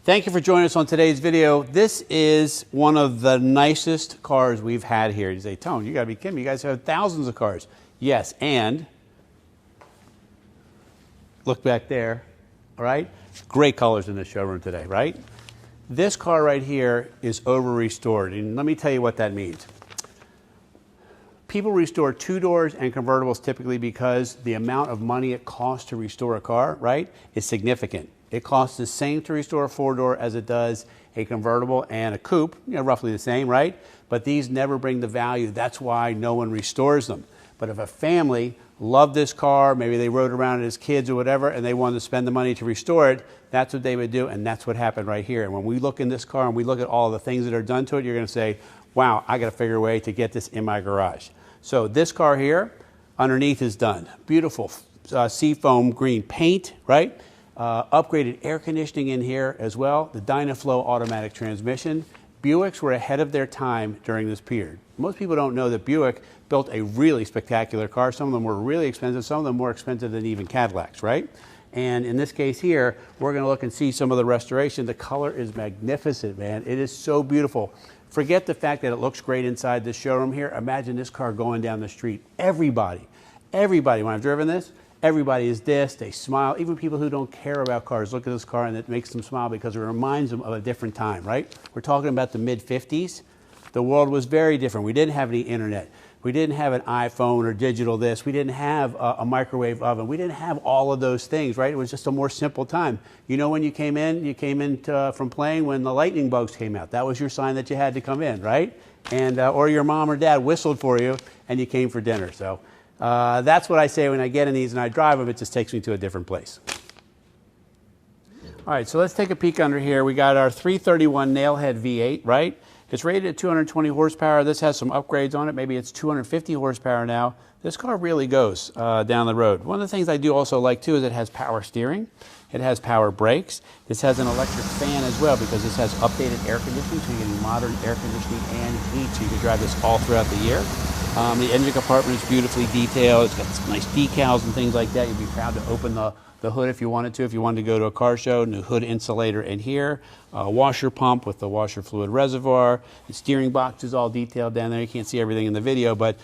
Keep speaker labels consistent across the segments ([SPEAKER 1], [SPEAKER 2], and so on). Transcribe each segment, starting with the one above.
[SPEAKER 1] Thank you for joining us on today's video. This is one of the nicest cars we've had here. You say, Tone, you gotta be kidding me. You guys have thousands of cars. Yes, and look back there, all right? Great colors in this showroom today, right? This car right here is over-restored, and let me tell you what that means. People restore two doors and convertibles typically because the amount of money it costs to restore a car, right, is significant. It costs the same to restore a four-door as it does a convertible and a coupe, roughly the same, right? But these never bring the value. That's why no one restores them. But if a family loved this car, maybe they rode around it as kids or whatever, and they wanted to spend the money to restore it, that's what they would do, and that's what happened right here. And when we look in this car and we look at all the things that are done to it, you're going to say, wow, I got to figure a way to get this in my garage. So this car here, underneath is done. Beautiful seafoam green paint, right? Upgraded air conditioning in here as well. The Dynaflow automatic transmission. Buicks were ahead of their time during this period. Most people don't know that Buick built a really spectacular car. Some of them were really expensive, some of them more expensive than even Cadillacs, right? And in this case here, we're going to look and see some of the restoration. The color is magnificent, man. It is so beautiful. Forget the fact that it looks great inside this showroom here. Imagine this car going down the street. Everybody, when I've driven this, everybody is this, they smile. Even people who don't care about cars look at this car and it makes them smile because it reminds them of a different time, right? We're talking about the mid-50s. The world was very different. We didn't have any internet. We didn't have an iPhone or digital this. We didn't have a microwave oven. We didn't have all of those things, right? It was just a more simple time. You know when you came in from playing when the lightning bugs came out. That was your sign that you had to come in, right? And or your mom or dad whistled for you and you came for dinner. So that's what I say when I get in these and I drive them. It just takes me to a different place. All right, so let's take a peek under here. We got our 331 Nailhead V8, right? It's rated at 220 horsepower. This has some upgrades on it. Maybe it's 250 horsepower now. This car really goes down the road. One of the things I do also like too is it has power steering. It has power brakes. This has an electric fan as well because this has updated air conditioning, so you're getting modern air conditioning and heat, so you can drive this all throughout the year. The engine compartment is beautifully detailed. It's got some nice decals and things like that. You'd be proud to open the hood if you wanted to. If you wanted to go to a car show, new hood insulator in here. Washer pump with the washer fluid reservoir. The steering box is all detailed down there. You can't see everything in the video, but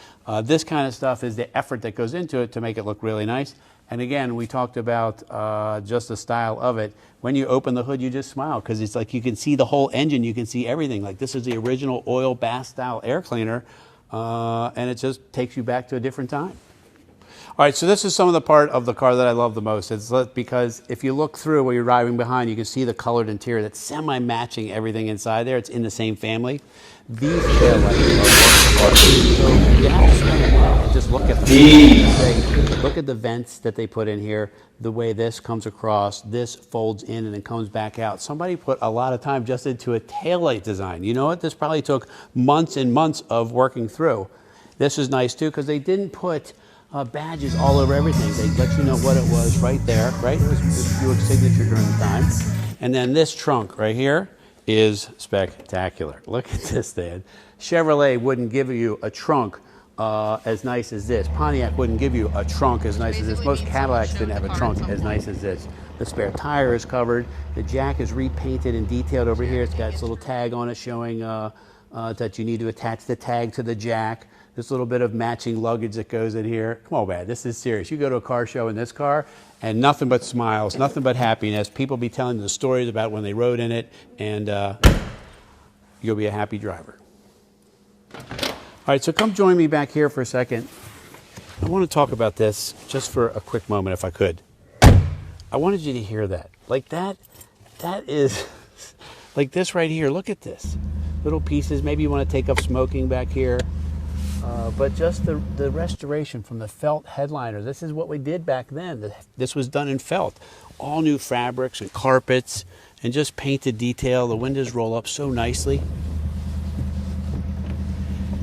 [SPEAKER 1] this kind of stuff is the effort that goes into it to make it look really nice. And again, we talked about just the style of it. When you open the hood, you just smile because it's like you can see the whole engine. You can see everything. Like this is the original oil bath style air cleaner, and it just takes you back to a different time. All right, so this is some of the part of the car that I love the most. It's because if you look through while you're driving behind, you can see the colored interior that's semi-matching everything inside there. It's in the same family. These taillights are so you have to spend a while and just look at them. Look at the vents that they put in here, the way this comes across, this folds in and then comes back out. Somebody put a lot of time just into a taillight design. You know what? This probably took months and months of working through. This is nice too because they didn't put badges all over everything. They let you know what it was right there, right? It was Buick signature during the time. And then this trunk right here is spectacular. Look at this thing. Chevrolet wouldn't give you a trunk as nice as this. Pontiac wouldn't give you a trunk as nice as this. Most Cadillacs didn't have a trunk as nice as this. The spare tire is covered. The jack is repainted and detailed over here. It's got its little tag on it showing that you need to attach the tag to the jack. This little bit of matching luggage that goes in here. Come on, man, this is serious. You go to a car show in this car and nothing but smiles, nothing but happiness. People be telling the stories about when they rode in it, and you'll be a happy driver. All right, so come join me back here for a second. I want to talk about this just for a quick moment if I could. I wanted you to hear that. Like that is, like this right here, look at this. Little pieces, maybe you want to take up smoking back here. But just the restoration from the felt headliner, this is what we did back then. This was done in felt. All new fabrics and carpets and just painted detail. The windows roll up so nicely.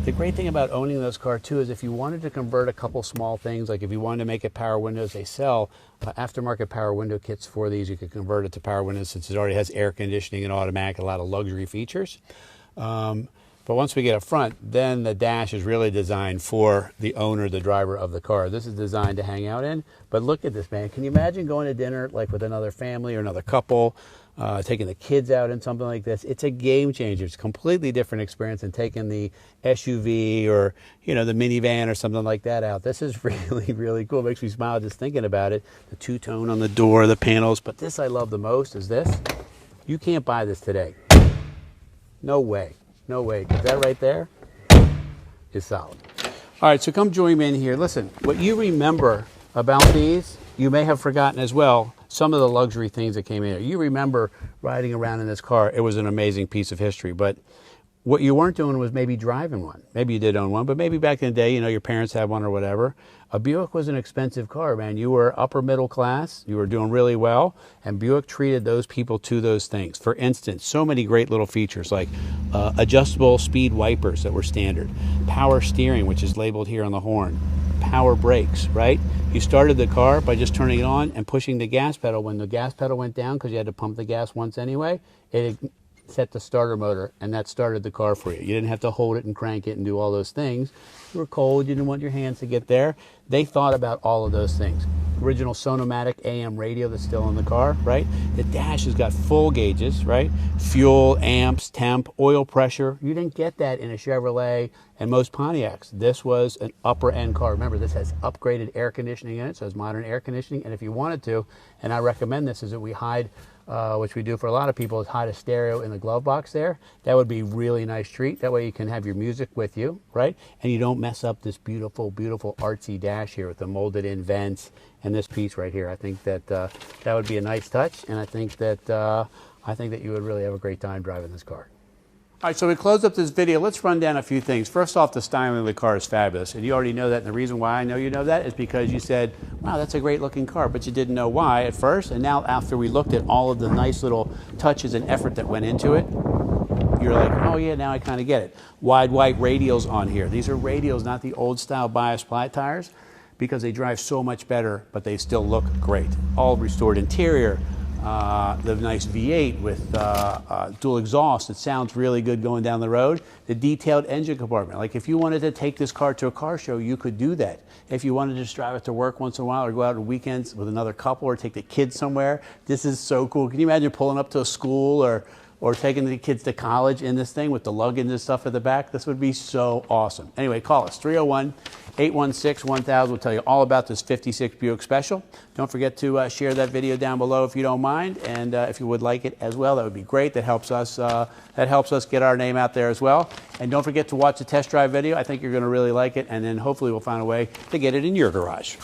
[SPEAKER 1] The great thing about owning those cars too is if you wanted to convert a couple small things, like if you wanted to make it power windows, they sell aftermarket power window kits for these. You could convert it to power windows since it already has air conditioning and automatic, a lot of luxury features. But once we get up front, then the dash is really designed for the owner, the driver of the car. This is designed to hang out in. But look at this, man. Can you imagine going to dinner like with another family or another couple? taking the kids out in something like this. It's a game changer. It's a completely different experience than taking the SUV or, you know, the minivan or something like that out. This is really, really cool. It makes me smile just thinking about it. The two-tone on the door, the panels. But this I love the most is this. You can't buy this today. No way. No way. Because that right there is solid. All right, so come join me in here. Listen, what you remember about these, you may have forgotten as well some of the luxury things that came in here. You remember riding around in this car. It was an amazing piece of history. But what you weren't doing was maybe driving one. Maybe you did own one, but maybe back in the day, you know, your parents had one or whatever. A Buick was an expensive car, man. You were upper middle class. You were doing really well. And Buick treated those people to those things. For instance, so many great little features like adjustable speed wipers that were standard, power steering, which is labeled here on the horn, power brakes, right? You started the car by just turning it on and pushing the gas pedal. When the gas pedal went down, because you had to pump the gas once anyway, it set the starter motor, and that started the car for you. You didn't have to hold it and crank it and do all those things. You were cold, you didn't want your hands to get there. They thought about all of those things. Original Sonomatic AM radio that's still in the car, right? The dash has got full gauges, right? Fuel, amps, temp, oil pressure. You didn't get that in a Chevrolet and most Pontiacs. This was an upper end car. Remember, this has upgraded air conditioning in it, so it's modern air conditioning. And if you wanted to, and I recommend this, is that we hide which we do for a lot of people, is hide a stereo in the glove box there. That would be a really nice treat. That way you can have your music with you, right? And you don't mess up this beautiful, beautiful artsy dash here with the molded in vents and this piece right here. I think that that would be a nice touch, and I think that you would really have a great time driving this car. All right, so we close up this video. Let's run down a few things. First off, the styling of the car is fabulous. And you already know that. And the reason why I know you know that is because you said, wow, that's a great looking car. But you didn't know why at first. And now after we looked at all of the nice little touches and effort that went into it, you're like, oh yeah, now I kind of get it. Wide white radials on here. These are radials, not the old style bias ply tires, because they drive so much better, but they still look great. All restored interior. The nice V8 with dual exhaust. It sounds really good going down the road. The detailed engine compartment. Like if you wanted to take this car to a car show, you could do that. If you wanted to just drive it to work once in a while or go out on weekends with another couple or take the kids somewhere, this is so cool. Can you imagine pulling up to a school or taking the kids to college in this thing with the luggage and stuff at the back? This would be so awesome. Anyway, call us, 301-816-1000. We'll tell you all about this 56 Buick Special. Don't forget to share that video down below if you don't mind, and if you would like it as well, that would be great. That helps us get our name out there as well. And don't forget to watch the test drive video. I think you're going to really like it, and then hopefully we'll find a way to get it in your garage.